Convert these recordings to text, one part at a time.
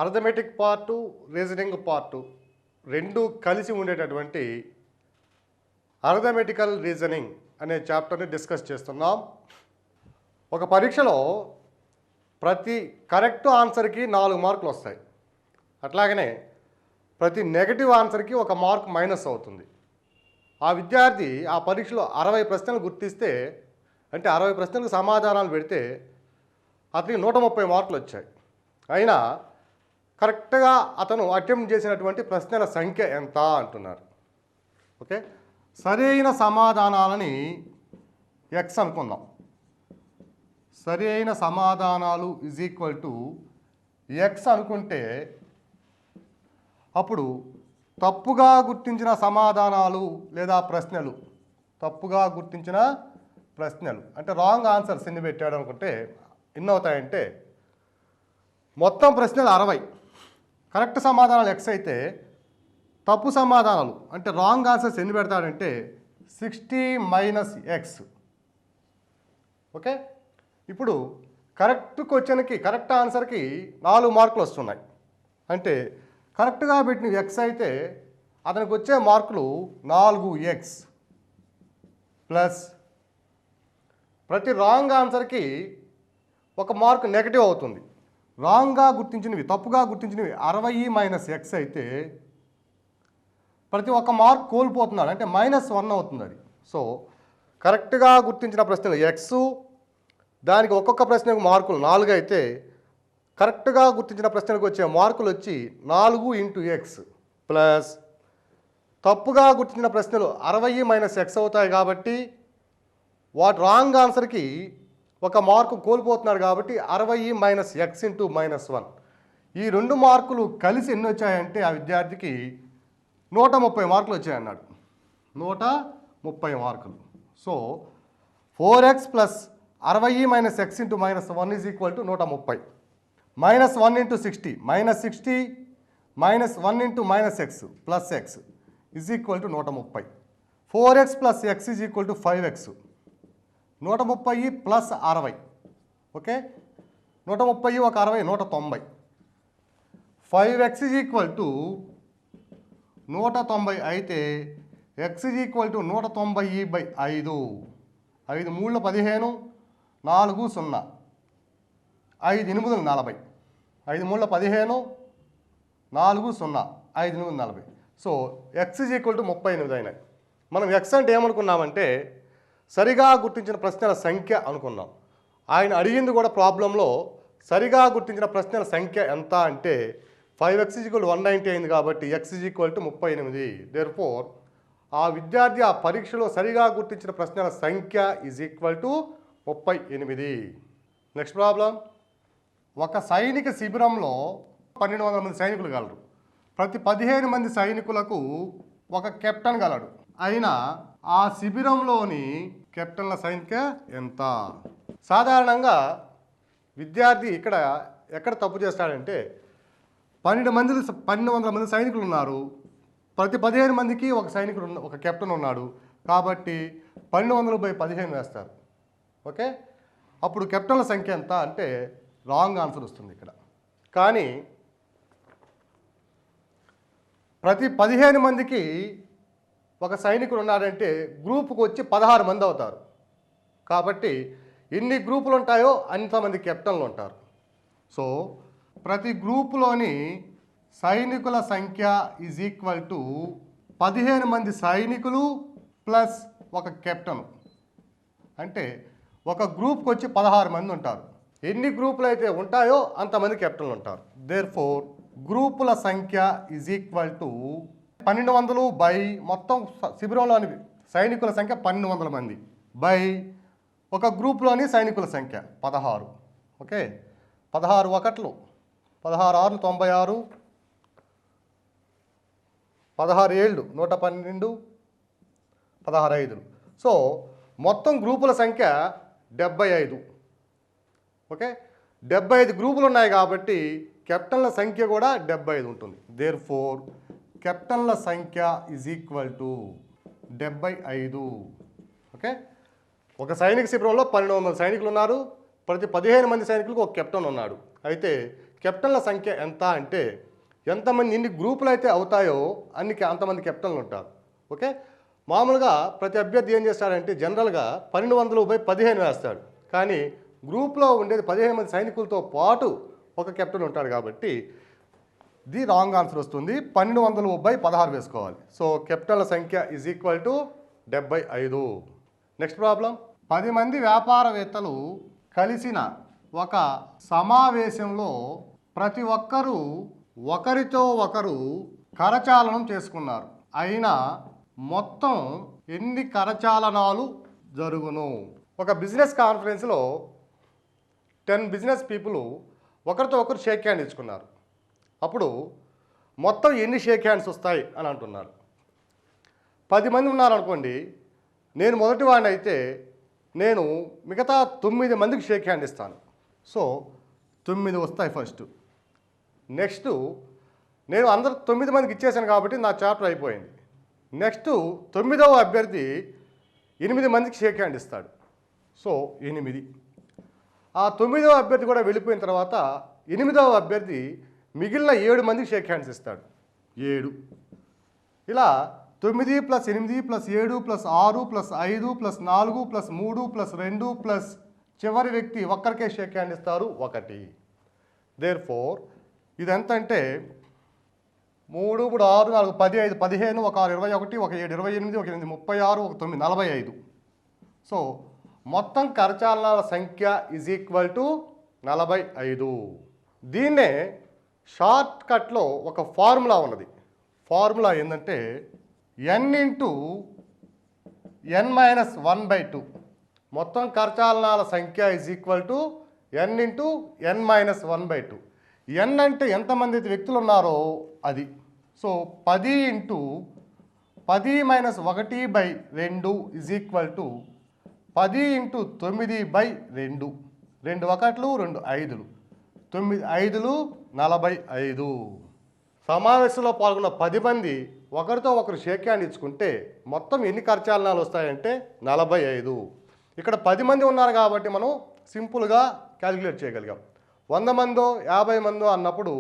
Arithmetic part reasoning part రెండు కలిసి ఉండేటటువంటి అర్థమెటికల్ రీజనింగ్ అనే చాప్టర్ని డిస్కస్ చేస్తున్నాం. ఒక పరీక్షలో ప్రతి కరెక్ట్ ఆన్సర్కి 4 మార్కులు వస్తాయి. అట్లాగనే ప్రతి నెగటివ్ ఆన్సర్కి 1 మార్క్ మైనస్ అవుతుంది. ఆ విద్యార్థి ఆ పరీక్షలో 60 ప్రశ్నలు గుర్తిస్తే, అంటే 60 ప్రశ్నలకు సమాధానాలు పెడితే అతనికి 130 మార్కులు వచ్చాయి. అయినా కరెక్ట్గా అతను అటెంప్ట్ చేసినటువంటి ప్రశ్నల సంఖ్య ఎంత అంటున్నారు. ఓకే, సరైన సమాధానాలని ఎక్స్ అనుకుందాం. సరి అయిన సమాధానాలు ఈజ్ ఈక్వల్ టు ఎక్స్ అనుకుంటే అప్పుడు తప్పుగా గుర్తించిన సమాధానాలు లేదా ప్రశ్నలు, తప్పుగా గుర్తించిన ప్రశ్నలు అంటే రాంగ్ ఆన్సర్స్ ఎన్ని పెట్టాడు అనుకుంటే ఎన్ని అవుతాయంటే, మొత్తం ప్రశ్నలు 60, కరెక్ట్ సమాధానాలు ఎక్స్ అయితే తప్పు సమాధానాలు అంటే రాంగ్ ఆన్సర్స్ ఎన్ని పెడతాడంటే 60 మైనస్ ఎక్స్. ఓకే, ఇప్పుడు కరెక్ట్ క్వశ్చన్కి కరెక్ట్ ఆన్సర్కి 4 మార్కులు వస్తున్నాయి. అంటే కరెక్ట్గా పెట్టిన ఎక్స్ అయితే అతనికి వచ్చే మార్కులు 4x ప్లస్ ప్రతి రాంగ్ ఆన్సర్కి 1 మార్క్ నెగటివ్ అవుతుంది. రాంగ్గా గుర్తించినవి, తప్పుగా గుర్తించినవి 60 మైనస్ ఎక్స్ అయితే ప్రతి 1 మార్క్ కోల్పోతున్నాడు, అంటే -1 అవుతుంది అది. సో కరెక్ట్గా గుర్తించిన ప్రశ్నలు ఎక్స్, దానికి ఒక్కొక్క ప్రశ్నకు మార్కులు 4 అయితే కరెక్ట్గా గుర్తించిన ప్రశ్నలకు వచ్చే మార్కులు వచ్చి 4 ఇంటూ ఎక్స్ ప్లస్ తప్పుగా గుర్తించిన ప్రశ్నలు 60 మైనస్ ఎక్స్ అవుతాయి కాబట్టి వాటి రాంగ్ ఆన్సర్కి 1 మార్కు కోల్పోతున్నారు కాబట్టి 60 మైనస్ ఎక్స్ ఇంటూ -1. ఈ 2 మార్కులు కలిసి ఎన్ని వచ్చాయంటే ఆ విద్యార్థికి 130 మార్కులు వచ్చాయన్నాడు. 130 మార్కులు. So 4x plus 60 minus X into -1 is equal to 130. -1 into 60 -60 -1 into -x plus x is equal to 130. 4x plus x is equal to 5x. 130 plus 60. Okay, 130 ఒక 60 190. 5x ఈజ్ ఈక్వల్ టు 190 అయితే x is equal to 190/5. 5 3 15, 4 0, 5 8 40. 5 3 15, 4 0, 5 8 40. So x is equal to 38 అయినాయి. మనం x అంటే ఏమనుకున్నామంటే సరిగా గుర్తించిన ప్రశ్నల సంఖ్య అనుకున్నాం. ఆయన అడిగింది కూడా ప్రాబ్లంలో సరిగా గుర్తించిన ప్రశ్నల సంఖ్య ఎంత అంటే 5x ఈజ్ ఈక్వల్ 190 అయింది కాబట్టి x is equal to 38. Therefore ఆ విద్యార్థి ఆ పరీక్షలో సరిగా గుర్తించిన ప్రశ్నల సంఖ్య is equal to 38. Next problem. ఒక సైనిక శిబిరంలో 1200 మంది సైనికులు గలరు. ప్రతి 15 మంది సైనికులకు ఒక కెప్టెన్ గలడు. అయినా ఆ శిబిరంలోని కెప్టెన్ల సంఖ్య ఎంత? సాధారణంగా విద్యార్థి ఎక్కడ తప్పు చేస్తాడంటే 1200 మంది సైనికులు ఉన్నారు. ప్రతి 15 మందికి ఒక కెప్టెన్ ఉన్నాడు కాబట్టి 1200/15 వేస్తారు. ఓకే, అప్పుడు కెప్టెన్ల సంఖ్య ఎంత అంటే రాంగ్ ఆన్సర్ వస్తుంది ఇక్కడ. కానీ ప్రతి 15 మందికి ఒక సైనికుడు ఉన్నాడంటే గ్రూపుకు వచ్చి 16 మంది అవుతారు. కాబట్టి ఎన్ని గ్రూపులు ఉంటాయో అంతమంది కెప్టెన్లు ఉంటారు. సో ప్రతి గ్రూపులోని సైనికుల సంఖ్య ఈజ్ ఈక్వల్ టు 15 మంది సైనికులు ప్లస్ ఒక కెప్టెన్. అంటే ఒక గ్రూప్కి వచ్చి 16 మంది ఉంటారు. ఎన్ని గ్రూపులు అయితే ఉంటాయో అంతమంది కెప్టెన్లు ఉంటారు. దేర్ఫోర్ గ్రూపుల సంఖ్య ఈజ్ ఈక్వల్ టు 1200 బై మొత్తం శిబిరంలోని సైనికుల సంఖ్య 1200 మంది బై ఒక గ్రూప్లోని సైనికుల సంఖ్య 16. ఓకే, 16 ఒకట్లు 16 6 96, 16 7 112, 16 5. సో మొత్తం గ్రూపుల సంఖ్య 75. ఓకే, 75 గ్రూపులు ఉన్నాయి కాబట్టి కెప్టెన్ల సంఖ్య కూడా 75 ఉంటుంది. దేర్ఫోర్ కెప్టెన్ల సంఖ్య ఈజ్ ఈక్వల్ టు 75. ఓకే, ఒక సైనిక శిబిరంలో 1200 సైనికులు ఉన్నారు. ప్రతి 15 మంది సైనికులకు ఒక కెప్టెన్ ఉన్నాడు. అయితే కెప్టెన్ల సంఖ్య ఎంత అంటే ఎంతమంది ఎన్ని గ్రూపులు అయితే అవుతాయో అంతమంది కెప్టెన్లు ఉంటారు. ఓకే, మామూలుగా ప్రతి అభ్యర్థి ఏం చేస్తాడంటే జనరల్గా 1200/15 వేస్తాడు. కానీ గ్రూప్లో ఉండేది 15 మంది సైనికులతో పాటు ఒక కెప్టెన్ ఉంటాడు కాబట్టి ది రాంగ్ ఆన్సర్ వస్తుంది. 1200/16 వేసుకోవాలి. సో కెప్టెన్ల సంఖ్య is equal to 75. Next problem. 10 మంది వ్యాపారవేత్తలు కలిసిన ఒక సమావేశంలో ప్రతి ఒక్కరూ ఒకరితో ఒకరు కరచాలనం చేసుకున్నారు. అయినా మొత్తం ఎన్ని కరచాలనాలు జరుగును? ఒక బిజినెస్ కాన్ఫరెన్స్లో 10 బిజినెస్ పీపుల్ ఒకరితో ఒకరు షేక్ హ్యాండ్ ఇచ్చుకున్నారు. అప్పుడు మొత్తం ఎన్ని షేక్ హ్యాండ్స్ వస్తాయి అని అంటున్నారు. 10 మంది ఉన్నారనుకోండి, నేను మొదటి వాడిని అయితే నేను మిగతా 9 మందికి షేక్ హ్యాండ్ ఇస్తాను. సో 9 వస్తాయి ఫస్ట్. నెక్స్ట్ నేను అందరు 9 మందికి ఇచ్చేసాను కాబట్టి నా చాప్టర్ అయిపోయింది. నెక్స్ట్ 9వ అభ్యర్థి 8 మందికి షేక్ హ్యాండ్ ఇస్తాడు. సో 8. ఆ 9వ అభ్యర్థి కూడా వెళ్ళిపోయిన తర్వాత 8వ అభ్యర్థి మిగిలిన 7 మందికి షేక్ హ్యాండ్స్ ఇస్తాడు. 7. ఇలా 9 + 8 + 7 + 6 + 5 + 4 + 3 + 2 ప్లస్ చివరి వ్యక్తి ఒక్కరికే షేక్ హ్యాండ్ ఇస్తారు 1. దేర్ఫోర్ ఇది ఎంత అంటే 3, 3, 6, 4, 10, 5, 15, 1, 6, 21, 1, 7, 28, 1, 8, 36, 1, 9, 45. సో మొత్తం కరచాలనాల సంఖ్య ఈజ్ ఈక్వల్ టు 45. దీన్నే షార్ట్ కట్లో ఒక ఫార్ములా ఉన్నది. ఫార్ములా ఏంటంటే n/n-1/2. మొత్తం కరచాలనాల సంఖ్య is equal to n/n-1/2. n అంటే ఎంతమంది వ్యక్తులు ఉన్నారో అది. So 10 × 10 - 1/2 is equal to 10 × 9/2. 2 1లు 2 5లు 9 5లు 45. సమావేశంలో పాల్గొన్న 10 మంది ఒకరితో ఒకరు షేక్ హ్యాండ్ ఇచ్చుకుంటే మొత్తం ఎన్ని కరచాలనాలు వస్తాయంటే 45. ఇక్కడ 10 మంది ఉన్నారు కాబట్టి మనం సింపుల్గా క్యాలిక్యులేట్ చేయగలిగాం. 100 మందో 50 మందో అన్నప్పుడు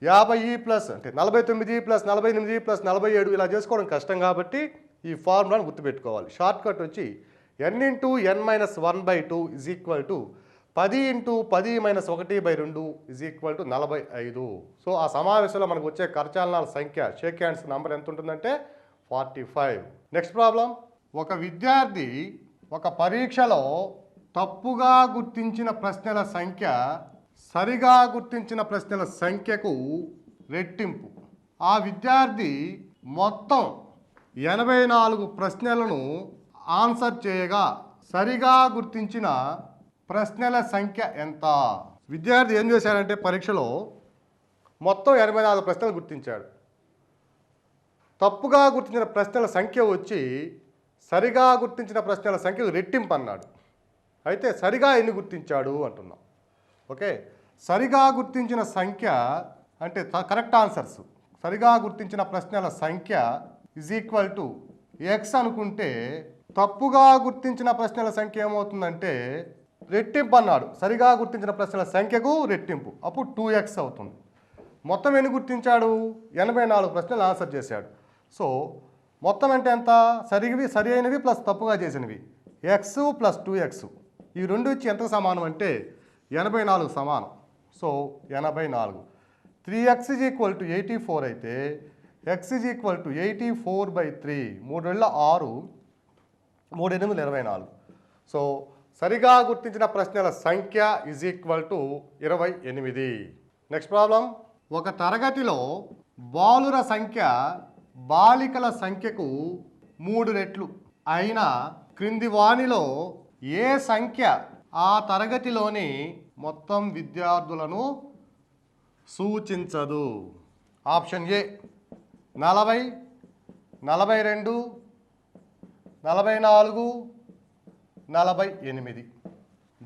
50 అంటే 49 + 48 + 47 ఇలా చేసుకోవడం కష్టం కాబట్టి ఈ ఫార్ములాను గుర్తుపెట్టుకోవాలి. షార్ట్ కట్ వచ్చి n/n-1/2 is equal to 10 × 10 - 1/2 is equal to 45. So ఆ సమావేశంలో మనకు వచ్చే కరచాలనాల సంఖ్య షేక్ హ్యాండ్స్ నంబర్ ఎంత ఉంటుందంటే 45. Next problem. ఒక విద్యార్థి ఒక పరీక్షలో తప్పుగా గుర్తించిన ప్రశ్నల సంఖ్య సరిగా గుర్తించిన ప్రశ్నల సంఖ్యకు రెట్టింపు. ఆ విద్యార్థి మొత్తం 84 ప్రశ్నలను ఆన్సర్ చేయగా సరిగా గుర్తించిన ప్రశ్నల సంఖ్య ఎంత? విద్యార్థి ఏం చేశాడంటే పరీక్షలో మొత్తం 84 ప్రశ్నలు గుర్తించాడు. తప్పుగా గుర్తించిన ప్రశ్నల సంఖ్య వచ్చి సరిగా గుర్తించిన ప్రశ్నల సంఖ్యకు రెట్టింపు అన్నాడు. అయితే సరిగా ఎన్ని గుర్తించాడు అంటున్నాం. ఓకే, సరిగా గుర్తించిన సంఖ్య అంటే కరెక్ట్ ఆన్సర్స్ సరిగా గుర్తించిన ప్రశ్నల సంఖ్య ఈజ్ ఈక్వల్ టు ఎక్స్ అనుకుంటే తప్పుగా గుర్తించిన ప్రశ్నల సంఖ్య ఏమవుతుందంటే రెట్టింపు అన్నాడు. సరిగా గుర్తించిన ప్రశ్నల సంఖ్యకు రెట్టింపు, అప్పుడు 2x అవుతుంది. మొత్తం ఎన్ని గుర్తించాడు? 84 ప్రశ్నలు ఆన్సర్ చేశాడు. సో మొత్తం అంటే ఎంత? సరి అయినవి ప్లస్ తప్పుగా చేసినవి x + 2x. ఈ రెండు ఇచ్చి ఎంత సమానం అంటే 84 సమానం. సో 84. 3x = 84 అయితే x = 84/3. 3 × 6 3 × 8 24. సో సరిగా గుర్తించిన ప్రశ్నల సంఖ్య is equal to 28. Next problem. ఒక తరగతిలో బాలుర సంఖ్య బాలికల సంఖ్యకు 3 రెట్లు అయినా క్రింది వానిలో ఏ సంఖ్య ఆ తరగతిలోని మొత్తం విద్యార్థులను సూచించదు? Option A 40, 42, 44, 48.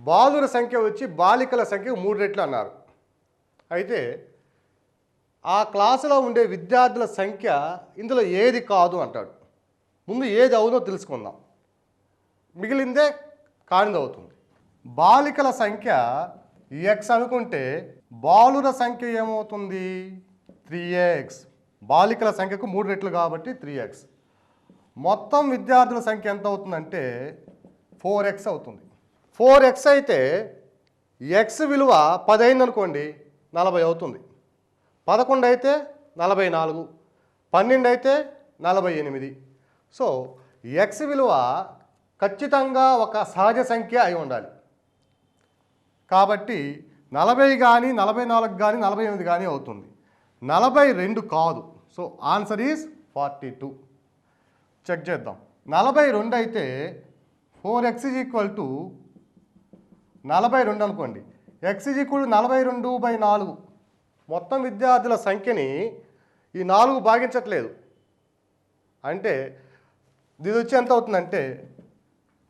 బాలుర సంఖ్య వచ్చి బాలికల సంఖ్య 3 రెట్లు అన్నారు. అయితే ఆ క్లాసులో ఉండే విద్యార్థుల సంఖ్య ఇందులో ఏది కాదు అంటాడు. ముందు ఏది అవునో తెలుసుకుందాం, మిగిలిందే కానిది అవుతుంది. బాలికల సంఖ్య x అనుకుంటే బాలుర సంఖ్య ఏమవుతుంది 3x, బాలికల సంఖ్యకు 3 రెట్లు కాబట్టి 3x. మొత్తం విద్యార్థుల సంఖ్య ఎంత అవుతుందంటే 4x అవుతుంది. 4x అయితే x విలువ 10 అయింది అనుకోండి 40 అవుతుంది. 11 అయితే 44, 12 అయితే 48. సో x విలువ ఖచ్చితంగా ఒక సహజ సంఖ్య అయి ఉండాలి. కాబట్టి 40 కానీ 44 కానీ 48 కానీ అవుతుంది. 42 కాదు. So answer is 42. చెక్ చేద్దాం. 42 అయితే 4x = 42 అనుకోండి. x = 42/4. మొత్తం విద్యార్థుల సంఖ్యని ఈ 4 భాగించట్లేదు. అంటే ఇది వచ్చి ఎంత అవుతుందంటే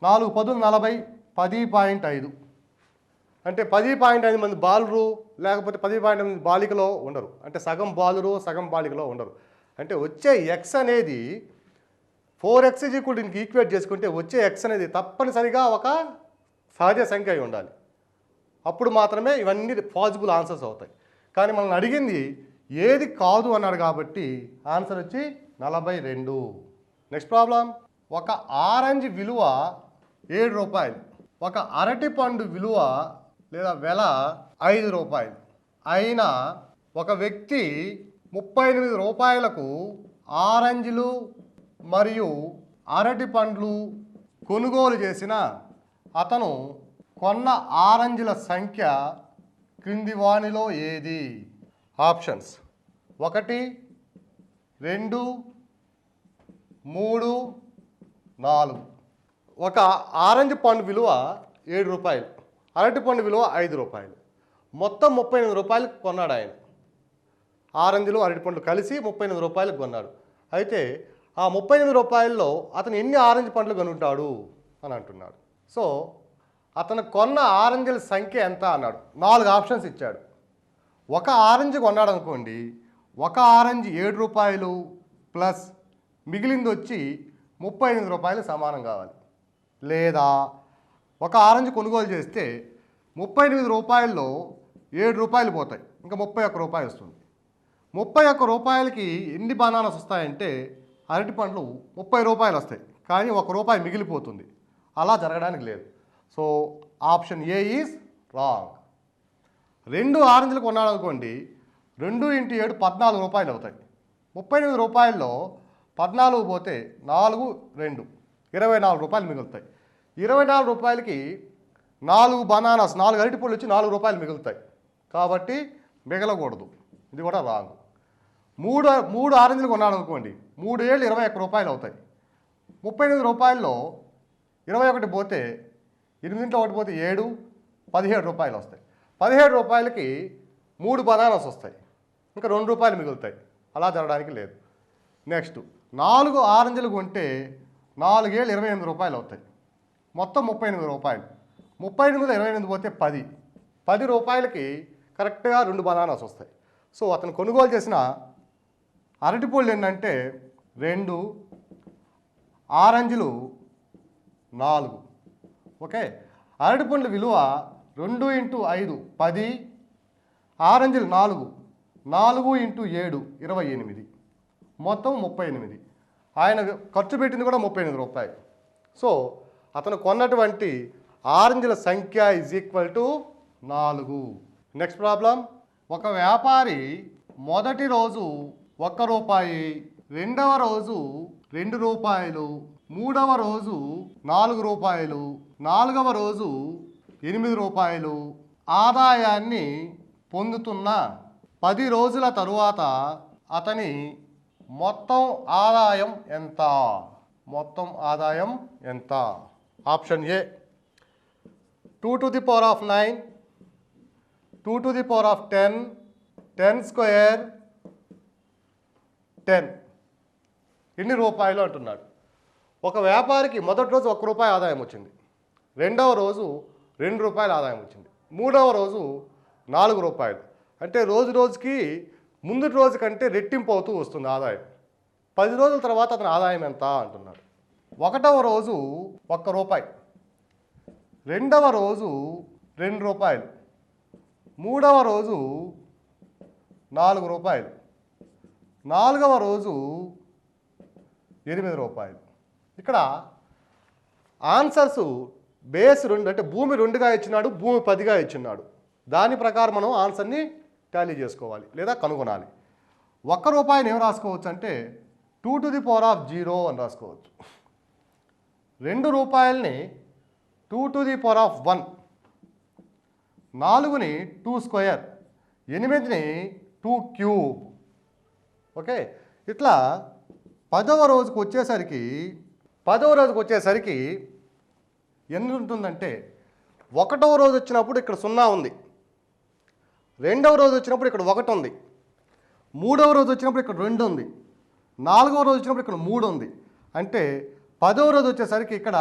4 10 40, 10.5. అంటే 10.5 మంది బాలురు లేకపోతే 10.5 మంది బాలికలో ఉండరు. అంటే సగం బాలురు సగం బాలికలో ఉండరు. అంటే వచ్చే x అనేది 4x దీనికి ఈక్వేట్ చేసుకుంటే వచ్చే x అనేది తప్పనిసరిగా ఒక సహజ సంఖ్య అయి ఉండాలి. అప్పుడు మాత్రమే ఇవన్నీ పాసిబుల్ ఆన్సర్స్ అవుతాయి. కానీ మనల్ని అడిగింది ఏది కాదు అన్నాడు కాబట్టి ఆన్సర్ వచ్చి 42. Next problem. ఒక ఆరెంజ్ విలువ 7 రూపాయలు, ఒక అరటి పండు విలువ లేదా వెల 5 రూపాయలు అయినా ఒక వ్యక్తి 38 రూపాయలకు ఆరెంజ్లు మరియు అరటి పండ్లు కొనుగోలు చేసిన అతను కొన్న ఆరెంజ్ల సంఖ్య క్రింది వానిలో ఏది? ఆప్షన్స్ 1 2 3 4. ఒక ఆరెంజ్ పండు విలువ 7 రూపాయలు, అరటి పండు విలువ 5 రూపాయలు, మొత్తం 38 రూపాయలకు కొన్నాడు ఆయన. ఆరెంజ్లు అరటి పండ్లు కలిసి 38 రూపాయలకు కొన్నాడు. అయితే ఆ 38 రూపాయల్లో అతను ఎన్ని ఆరెంజ్ పండ్లు కొనుంటాడు అని అంటున్నాడు. సో అతను కొన్న ఆరెంజ్ల సంఖ్య ఎంత అన్నాడు. 4 ఆప్షన్స్ ఇచ్చాడు. ఒక ఆరెంజ్ కొన్నాడు అనుకోండి, ఒక ఆరెంజ్ 7 రూపాయలు ప్లస్ మిగిలింది వచ్చి 38 రూపాయలు సమానం కావాలి. లేదా ఒక ఆరెంజ్ కొనుగోలు చేస్తే 38 రూపాయల్లో 7 రూపాయలు పోతాయి, ఇంకా 31 రూపాయలు వస్తుంది. 31 రూపాయలకి ఎన్ని బనానాస్ వస్తాయంటే అరటి పండ్లు 30 రూపాయలు వస్తాయి, కానీ 1 రూపాయి మిగిలిపోతుంది. అలా జరగడానికి లేదు. So option A is wrong. 2 ఆరెంజ్లు కొన్నాడు అనుకోండి, 2 × 7 14 రూపాయలు అవుతాయి. 38 రూపాయల్లో 14 పోతే 4 2 24 రూపాయలు మిగులుతాయి. 24 రూపాయలకి 4 బనానాస్ 4 అరటి పళ్ళు వచ్చి 4 రూపాయలు మిగులుతాయి. కాబట్టి మిగలకూడదు. ఇది కూడా రాంగ్. 3 ఆరెంజ్లు కొన్నాడు అనుకోండి, 3 ఏళ్ళు 21 రూపాయలు అవుతాయి. 38 రూపాయల్లో 21 పోతే 8 ఒకటి పోతే 7 17 రూపాయలు వస్తాయి. 17 రూపాయలకి 3 బనానాస్ వస్తాయి, ఇంకా 2 రూపాయలు మిగులుతాయి. అలా జరగడానికి లేదు. నెక్స్ట్ 4 ఆరెంజ్లు కొంటే 4 ఏళ్ళు 28 రూపాయలు అవుతాయి, మొత్తం 38 రూపాయలు. 38 28 పోతే 10 10 రూపాయలకి కరెక్ట్గా 2 బనానాస్ వస్తాయి. సో అతను కొనుగోలు చేసిన అరటిపళ్ళు ఏంటంటే 2, ఆరెంజ్లు 4. ఓకే, అరటిపండ్ల విలువ 2 × 5 10, ఆరెంజ్లు 4 4 × 7 28, మొత్తం 38. ఆయన ఖర్చు పెట్టింది కూడా 38 రూపాయలు. సో అతను కొన్నటువంటి ఆరెంజ్ల సంఖ్య = 4. Next problem. ఒక వ్యాపారి మొదటి రోజు 1 రూపాయి, రెండవ రోజు 2 రూపాయలు, మూడవ రోజు 4 రూపాయలు, నాలుగవ రోజు 8 రూపాయలు ఆదాయాన్ని పొందుతున్న 10 రోజుల తరువాత అతని మొత్తం ఆదాయం ఎంత? మొత్తం ఆదాయం ఎంత? Option A 2⁹, 2⁻10, 10² 10. ఎన్ని రూపాయలు అంటున్నాడు. ఒక వ్యాపారికి మొదటి రోజు 1 రూపాయి ఆదాయం వచ్చింది, రెండవ రోజు 2 రూపాయలు ఆదాయం వచ్చింది, మూడవ రోజు 4 రూపాయలు. అంటే రోజు రోజుకి ముందు రోజు కంటే రెట్టింపు అవుతూ వస్తుంది ఆదాయం. 10 రోజుల తర్వాత అతని ఆదాయం ఎంత అంటున్నాడు. 1వ రోజు 1 రూపాయి, రెండవ రోజు 2 రూపాయలు, మూడవ రోజు 4 రూపాయలు, నాలుగవ రోజు 8 రూపాయలు. ఇక్కడ ఆన్సర్స్ బేస్ 2 అంటే భూమి 2గా ఇచ్చినాడు, భూమి 10గా ఇచ్చినాడు. దాని ప్రకారం మనం ఆన్సర్ని టాలీ చేసుకోవాలి లేదా కనుగొనాలి. 1 రూపాయిని ఏం రాసుకోవచ్చు అంటే 2⁻0 అని రాసుకోవచ్చు. 2 రూపాయలని 2⁻1, 4ని 2 స్క్వేర్, 8ని 2 క్యూబ్. ఓకే, ఇట్లా 10వ రోజుకు వచ్చేసరికి ఎన్ని ఉంటుందంటే 1వ రోజు వచ్చినప్పుడు ఇక్కడ 0 ఉంది, 2వ రోజు వచ్చినప్పుడు ఇక్కడ 1 ఉంది, 3వ రోజు వచ్చినప్పుడు ఇక్కడ 2 ఉంది, 4వ రోజు వచ్చినప్పుడు ఇక్కడ 3 ఉంది. అంటే 10వ రోజు వచ్చేసరికి ఇక్కడ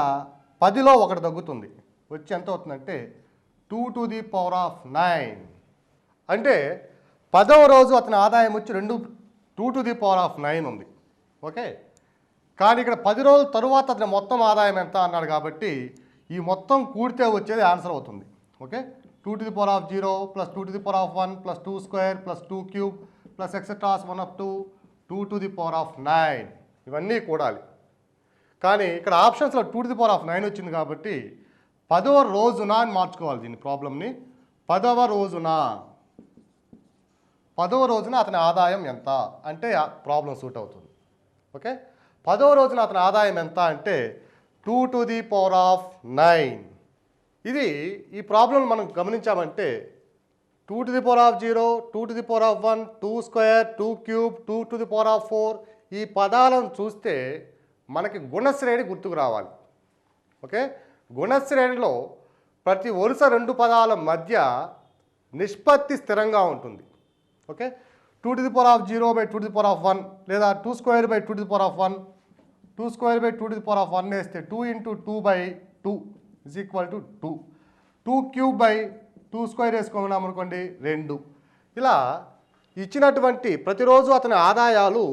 10లో 1 తగ్గుతుంది, వచ్చి ఎంత అవుతుందంటే 2⁹. అంటే 10వ రోజు అతని ఆదాయం వచ్చి 2⁹ ఉంది. ఓకే, కానీ ఇక్కడ 10 రోజుల తరువాత అతని మొత్తం ఆదాయం ఎంత అన్నాడు కాబట్టి ఈ మొత్తం కూడితే వచ్చేది ఆన్సర్ అవుతుంది. Okay, 2⁻0 + 2⁻1 + 2 square + 2 cube + etcetera 1 up to 2⁹. ఇవన్నీ కూడాలి. కానీ ఇక్కడ ఆప్షన్స్లో 2⁹ వచ్చింది కాబట్టి 10వ రోజున అని మార్చుకోవాలి దీన్ని, ప్రాబ్లమ్ని. 10వ రోజున అతని ఆదాయం ఎంత అంటే ప్రాబ్లం సూట్ అవుతుంది. ఓకే, 10వ రోజున అతని ఆదాయం ఎంత అంటే 2⁹. ఇది ఈ ప్రాబ్లం మనం గమనించామంటే 2⁻0, 2⁻1, 2 స్క్వేర్, 2 క్యూబ్, 2⁴ ఈ పదాలను చూస్తే మనకి గుణశ్రేణి గుర్తుకు రావాలి. ఓకే, గుణశ్రేణిలో ప్రతి వరుస 2 పదాల మధ్య నిష్పత్తి స్థిరంగా ఉంటుంది. ఓకే, 2⁻0/2⁻1 లేదా 2² 2⁻1, 2² 2⁻1 వేస్తే 2 × 2/2 = 2, 2³ 2² వేసుకున్నాం అనుకోండి 2. ఇలా ఇచ్చినటువంటి ప్రతిరోజు అతని ఆదాయాలు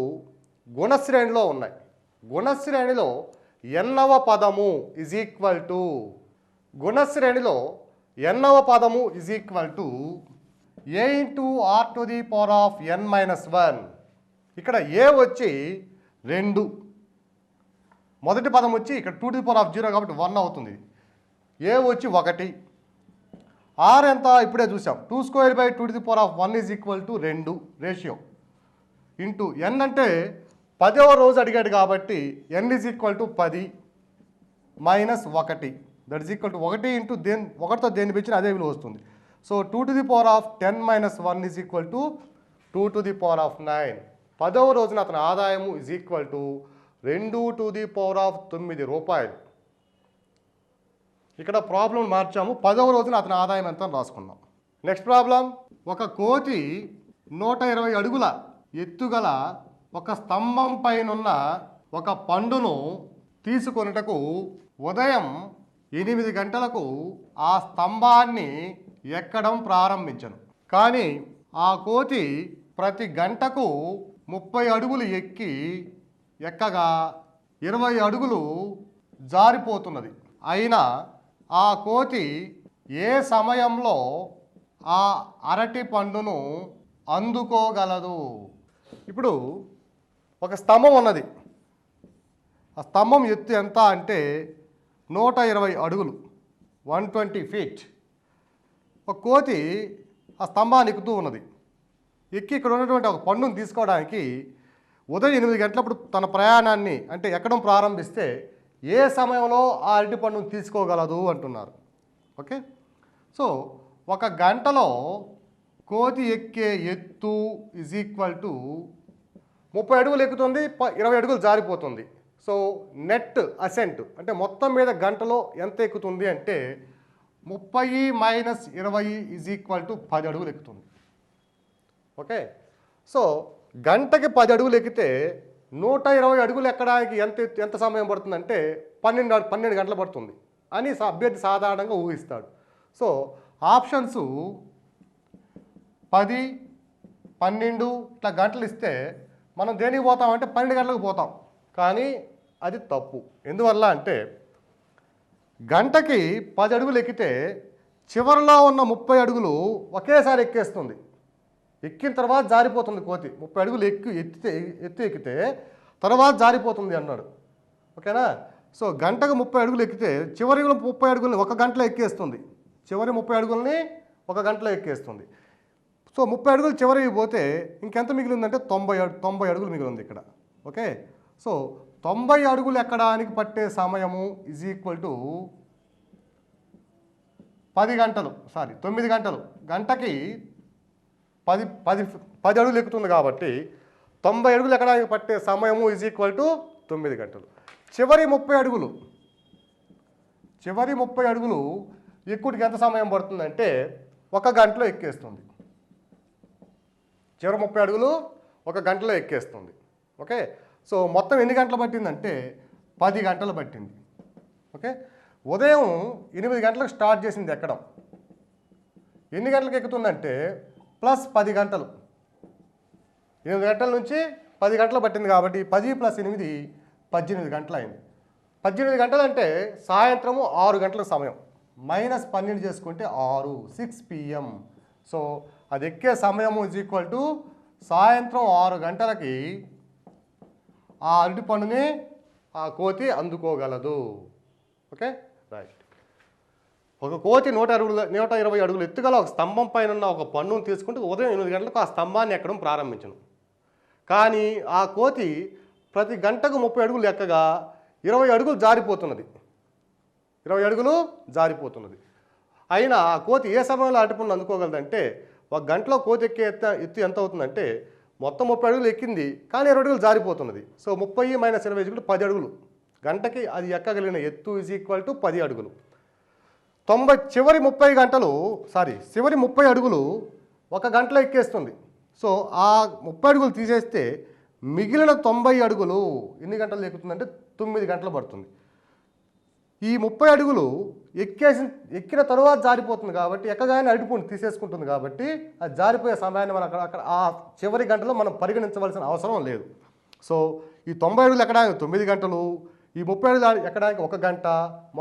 గుణశ్రేణిలో ఉన్నాయి. గుణశ్రేణిలో nవ పదము = గుణశ్రేణిలో nవ పదము = a × r⁻n−1. ఇక్కడ a వచ్చి 2, మొదటి పదం వచ్చి ఇక్కడ 2⁻0 కాబట్టి 1 అవుతుంది, a వచ్చి 1, r ఎంత ఇప్పుడే చూసాం 2² 2⁻1 = 2 రేషియో ఇంటూ n అంటే 10వ రోజు అడిగాడు కాబట్టి n = 10 minus 1, that is equal to 1 into దేని 1తో దేన్ని పెంచినా అదే విలువ వస్తుంది. సో 2⁻10 - 1 = 2⁹. 10వ రోజున అతని ఆదాయము = 2⁹ రూపాయలు. ఇక్కడ ప్రాబ్లం మార్చాము, 10వ రోజున అతని ఆదాయం ఎంత అని రాసుకున్నాం. నెక్స్ట్ ప్రాబ్లం, ఒక కోతి 120 అడుగుల ఎత్తుగల ఒక స్తంభం పైనున్న ఒక పండును తీసుకొనుటకు ఉదయం 8 గంటలకు ఆ స్తంభాన్ని ఎక్కడం ప్రారంభించను. కానీ ఆ కోతి ప్రతి గంటకు 30 అడుగులు ఎక్కగా 20 అడుగులు జారిపోతున్నది. అయినా ఆ కోతి ఏ సమయంలో ఆ అరటి పండును అందుకోగలదు? ఇప్పుడు ఒక స్తంభం ఉన్నది, ఆ స్తంభం ఎత్తు ఎంత అంటే 120 అడుగులు, 120 feet. ఒక కోతి ఆ స్తంభాన్ని ఎక్కుతూ ఉన్నది. ఎక్కి ఇక్కడ ఉన్నటువంటి ఒక పండును తీసుకోవడానికి ఉదయం 8 గంటలప్పుడు తన ప్రయాణాన్ని అంటే ఎక్కడం ప్రారంభిస్తే ఏ సమయంలో ఆ అరటి పండును తీసుకోగలదు అంటున్నారు. ఓకే, సో 1 గంటలో కోతి ఎక్కే ఎత్తు = 30 అడుగులు ఎక్కుతుంది, 20 అడుగులు జారిపోతుంది. సో నెట్ అసెంట్ అంటే మొత్తం మీద గంటలో ఎంత ఎక్కుతుంది అంటే 30 - 20 = 10 అడుగులు ఎక్కుతుంది. ఓకే, సో గంటకి 10 అడుగులు ఎక్కితే 120 అడుగులు ఎక్కడానికి ఎంత సమయం పడుతుందంటే 12 గంటలు పడుతుంది అని అభ్యర్థి సాధారణంగా ఊహిస్తాడు. సో ఆప్షన్స్ 10, 12 ఇట్లా గంటలు ఇస్తే మనం దేనికి పోతామంటే 12 గంటలకు పోతాం. కానీ అది తప్పు. ఎందువల్ల అంటే గంటకి 10 అడుగులు ఎక్కితే చివరిలో ఉన్న 30 అడుగులు ఒకేసారి ఎక్కేస్తుంది. ఎక్కిన తర్వాత జారిపోతుంది కోతి. 30 అడుగులు ఎక్కితే తర్వాత జారిపోతుంది అన్నాడు. ఓకేనా? సో గంటకు 30 అడుగులు ఎక్కితే చివరి 30 అడుగులని ఒక గంటలో ఎక్కేస్తుంది. చివరి 30 అడుగులని ఒక గంటలో ఎక్కేస్తుంది. సో 30 అడుగులు చివరికి పోతే ఇంకెంత మిగిలిందంటే 90 అడుగులు మిగిలింది ఇక్కడ. ఓకే, సో 90 అడుగులు ఎక్కడానికి పట్టే సమయము ఈజ్ ఈక్వల్ టు 10 గంటలు, 9 గంటలు. గంటకి 10 అడుగులు ఎక్కుతుంది కాబట్టి 90 అడుగులు ఎక్కడానికి పట్టే సమయము ఈజ్ ఈక్వల్ టు 9 గంటలు. చివరి 30 అడుగులు ఎక్కుడికి ఎంత సమయం పడుతుందంటే 1 గంటలో ఎక్కేస్తుంది. చివరి 30 అడుగులు 1 గంటలో ఎక్కేస్తుంది. ఓకే, సో మొత్తం ఎన్ని గంటలు పట్టిందంటే 10 గంటలు పట్టింది. ఓకే, ఉదయం 8 గంటలకు స్టార్ట్ చేసింది ఎక్కడం. ఎన్ని గంటలకు ఎక్కుతుందంటే ప్లస్ 10 గంటలు. 8 గంటల నుంచి 10 గంటలు పట్టింది కాబట్టి 10 + 8 18 గంటలు అయింది. 18 గంటలు అంటే సాయంత్రము 6 గంటల సమయం. -12 చేసుకుంటే 6 PM. సో అది ఎక్కే సమయము ఈజ్ ఈక్వల్ టు సాయంత్రం 6 గంటలకి ఆ అరటి పండుని ఆ కోతి అందుకోగలదు. Okay, right. ఒక కోతి 120 అడుగులు ఎత్తుగల ఒక స్తంభం పైన ఉన్న ఒక పండును తీసుకుంటే ఉదయం 8 గంటలకు ఆ స్తంభాన్ని ఎక్కడం ప్రారంభించను. కానీ ఆ కోతి ప్రతి గంటకు 30 అడుగులు ఎక్కగా 20 అడుగులు జారిపోతున్నది. 20 అడుగులు జారిపోతున్నది. అయినా ఆ కోతి ఏ సమయంలో అరటిపండు అందుకోగలదంటే, ఒక గంటలో కోతి ఎక్కే ఎత్తు ఎంత అవుతుందంటే మొత్తం 30 అడుగులు ఎక్కింది కానీ 20 అడుగులు జారిపోతున్నది. సో 30 - 20 10 అడుగులు. గంటకి అది ఎక్కగలిగిన ఎత్తు ఈజ్ ఈక్వల్ టు 10 అడుగులు. చివరి 30 అడుగులు 1 గంటలో ఎక్కేస్తుంది. సో ఆ 30 అడుగులు తీసేస్తే మిగిలిన 90 అడుగులు ఎన్ని గంటలు ఎక్కుతుందంటే 9 గంటలు పడుతుంది. ఈ 30 అడుగులు ఎక్కిన తరువాత జారిపోతుంది కాబట్టి ఎక్కగానే అరటిపండు తీసేసుకుంటుంది కాబట్టి ఆ జారిపోయే సమయాన్ని మనం అక్కడ ఆ చివరి గంటలో మనం పరిగణించవలసిన అవసరం లేదు. సో ఈ 90 అడుగులు ఎక్కడానికి 9 గంటలు, ఈ 30 అడుగులు ఎక్కడానికి 1 గంట,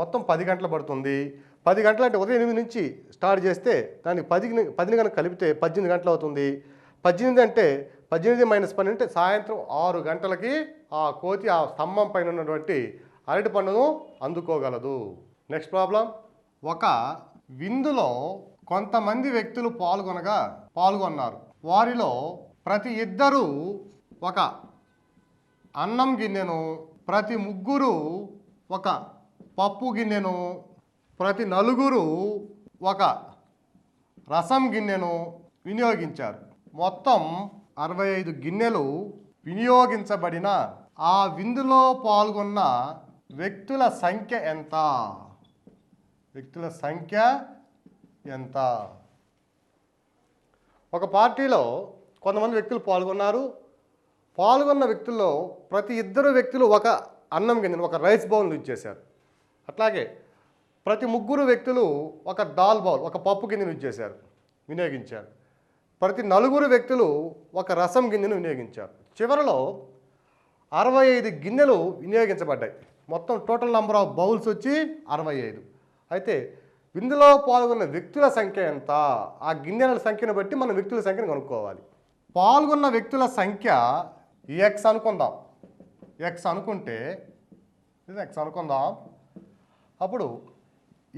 మొత్తం 10 గంటలు పడుతుంది. 10 గంటలు అంటే ఉదయం 8 నుంచి స్టార్ట్ చేస్తే దానికి 10 కనుక కలిపితే 18 గంటలు అవుతుంది. 18 అంటే 18 - 12 అంటే సాయంత్రం 6 గంటలకి ఆ కోతి ఆ స్తంభం పైన ఉన్నటువంటి అరటి పండును అందుకోగలదు. Next problem. ఒక విందులో కొంతమంది వ్యక్తులు పాల్గొన్నారు. వారిలో ప్రతి ఇద్దరు ఒక అన్నం గిన్నెను, ప్రతి ముగ్గురు ఒక పప్పు గిన్నెను, ప్రతి నలుగురు ఒక రసం గిన్నెను వినియోగించారు. మొత్తం 65 గిన్నెలు వినియోగించబడిన ఆ విందులో పాల్గొన్న వ్యక్తుల సంఖ్య ఎంత? ఒక పార్టీలో కొంతమంది వ్యక్తులు పాల్గొన్న వ్యక్తుల్లో ప్రతి ఇద్దరు వ్యక్తులు ఒక అన్నం గిన్నెను, ఒక రైస్ బౌల్ ఇచ్చేశారు. అట్లాగే ప్రతి ముగ్గురు వ్యక్తులు ఒక దాల్ బౌల్, ఒక పప్పు గిన్నెను వినియోగించారు. ప్రతి నలుగురు వ్యక్తులు ఒక రసం గిన్నెను వినియోగించారు. చివరిలో 65 గిన్నెలు వినియోగించబడ్డాయి. మొత్తం టోటల్ నెంబర్ ఆఫ్ బౌల్స్ వచ్చి 65. అయితే విందులో పాల్గొన్న వ్యక్తుల సంఖ్య ఎంత? ఆ గిన్నెల సంఖ్యను బట్టి మనం వ్యక్తుల సంఖ్యను కనుక్కోవాలి. పాల్గొన్న వ్యక్తుల సంఖ్య ఎక్స్ అనుకుందాం. ఎక్స్ అనుకుందాం. అప్పుడు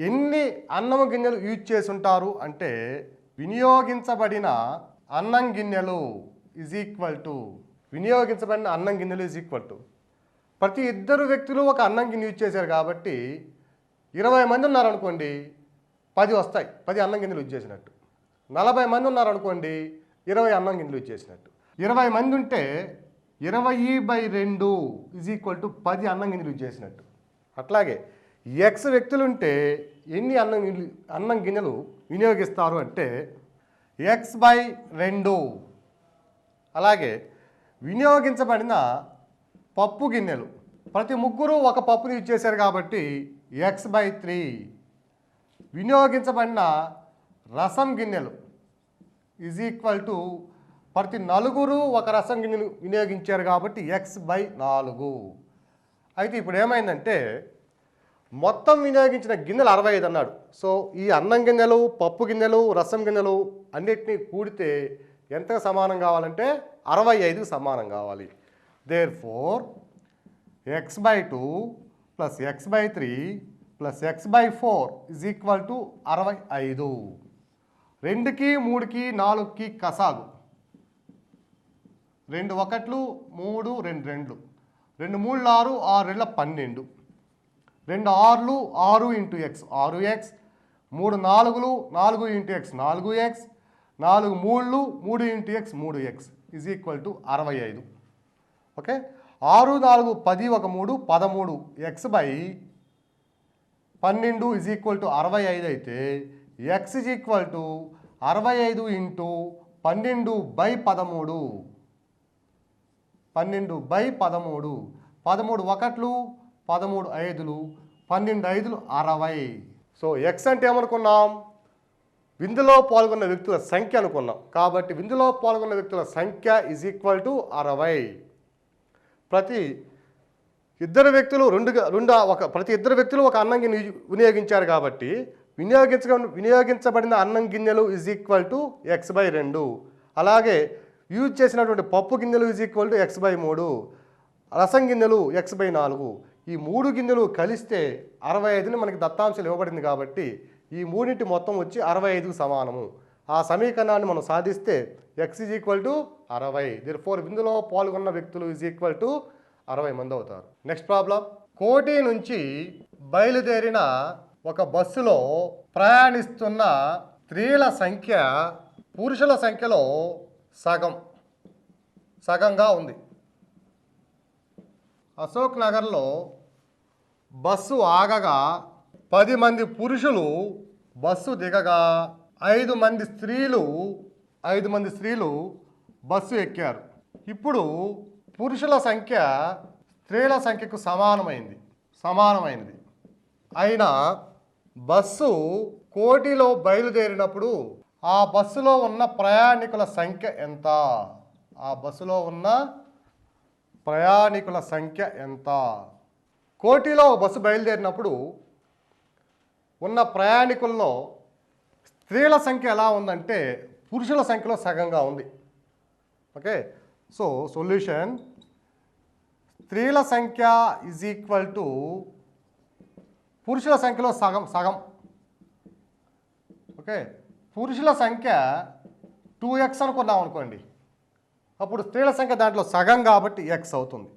ఎన్ని అన్నం గిన్నెలు యూజ్ చేసి ఉంటారు అంటే వినియోగించబడిన అన్నం గిన్నెలు ఈజ్ ఈక్వల్ టు ప్రతి ఇద్దరు వ్యక్తులు ఒక అన్నం గిన్నె యూజ్ చేశారు కాబట్టి 20 మంది ఉన్నారనుకోండి 10 వస్తాయి, 10 అన్నం గిన్నెలు యూజ్ చేసినట్టు. 40 మంది ఉన్నారనుకోండి 20 అన్నం గిన్నెలు యూజ్ చేసినట్టు. 20 మంది ఉంటే 20/2 ఈజ్ ఈక్వల్ టు 10 అన్నం గిన్నెలు యూజ్ చేసినట్టు. అట్లాగే ఎక్స్ వ్యక్తులుంటే ఎన్ని అన్నం గిన్నెలు వినియోగిస్తారు అంటే x/2. అలాగే వినియోగించబడిన పప్పు గిన్నెలు, ప్రతి ముగ్గురు ఒక పప్పుని యూజ్ చేశారు కాబట్టి x/3. వినియోగించబడిన రసం గిన్నెలు ఈజ్ ఈక్వల్ టు ప్రతి నలుగురు ఒక రసం గిన్నెలు వినియోగించారు కాబట్టి x/4. అయితే ఇప్పుడు ఏమైందంటే మొత్తం వినియోగించిన గిన్నెలు 65 అన్నాడు. సో ఈ అన్నం గిన్నెలు, పప్పు గిన్నెలు, రసం గిన్నెలు అన్నిటినీ కూడితే ఎంతకు సమానం కావాలంటే 65కి సమానం కావాలి. Therefore x/2 plus x/3 plus x/4 is equal to 65. 2కి 3కి 4కి కసాగు. 2 1లు 3 2 2 2 3 6 6 2 12 2 6లు 6 into x 6x 3 4లు 4 into x 4x 4 3లు 3 into x 3x is equal to 65. Okay, 6 4 10 1 3 13 x/12 is equal to 65 అయితే x is equal to 65 into 12/13 12/13 13 1లు 13 5లు 12 5లు 60. So X అంటే ఏమనుకున్నాం? విందులో పాల్గొన్న వ్యక్తుల సంఖ్య అనుకున్నాం. కాబట్టి విందులో పాల్గొన్న వ్యక్తుల సంఖ్య ఈజ్ ఈక్వల్ టు 60. ప్రతి ఇద్దరు వ్యక్తులు ప్రతి ఇద్దరు వ్యక్తులు ఒక అన్నం గిన్నె వినియోగించారు కాబట్టి వినియోగించబడిన అన్నం గిన్నెలు ఈజ్ ఈక్వల్ టు x/2. అలాగే యూజ్ చేసినటువంటి పప్పు గిన్నెలు ఈజ్ ఈక్వల్ టు x/3, రసం గిన్నెలు x/4. ఈ 3 గిన్నెలు కలిస్తే 65ని మనకి దత్తాంశాలు ఇవ్వబడింది కాబట్టి ఈ మూడింటి మొత్తం వచ్చి 65కు సమానము. ఆ సమీకరణాన్ని మనం సాధిస్తే x is equal to 60. Therefore విందులో పాల్గొన్న వ్యక్తులు ఈజ్ ఈక్వల్ టు 60 మంది అవుతారు. Next problem. కోటి నుంచి బయలుదేరిన ఒక బస్సులో ప్రయాణిస్తున్న స్త్రీల సంఖ్య పురుషుల సంఖ్యలో సగంగా ఉంది. అశోక్ నగర్లో బస్సు ఆగగా 10 మంది పురుషులు బస్సు దిగగా 5 మంది స్త్రీలు బస్సు ఎక్కారు. ఇప్పుడు పురుషుల సంఖ్య స్త్రీల సంఖ్యకు సమానమైనది అయినా బస్సు కోటిలో బయలుదేరినప్పుడు ఆ బస్సులో ఉన్న ప్రయాణికుల సంఖ్య ఎంత? కోటిలో బస్సు బయలుదేరినప్పుడు ఉన్న ప్రయాణికుల్లో స్త్రీల సంఖ్య ఎలా ఉందంటే పురుషుల సంఖ్యలో సగంగా ఉంది. ఓకే, సో సొల్యూషన్ స్త్రీల సంఖ్య ఈజ్ ఈక్వల్ టు పురుషుల సంఖ్యలో సగం. ఓకే, పురుషుల సంఖ్య 2x అనుకున్నాం అనుకోండి, అప్పుడు స్త్రీల సంఖ్య దాంట్లో సగం కాబట్టి x అవుతుంది.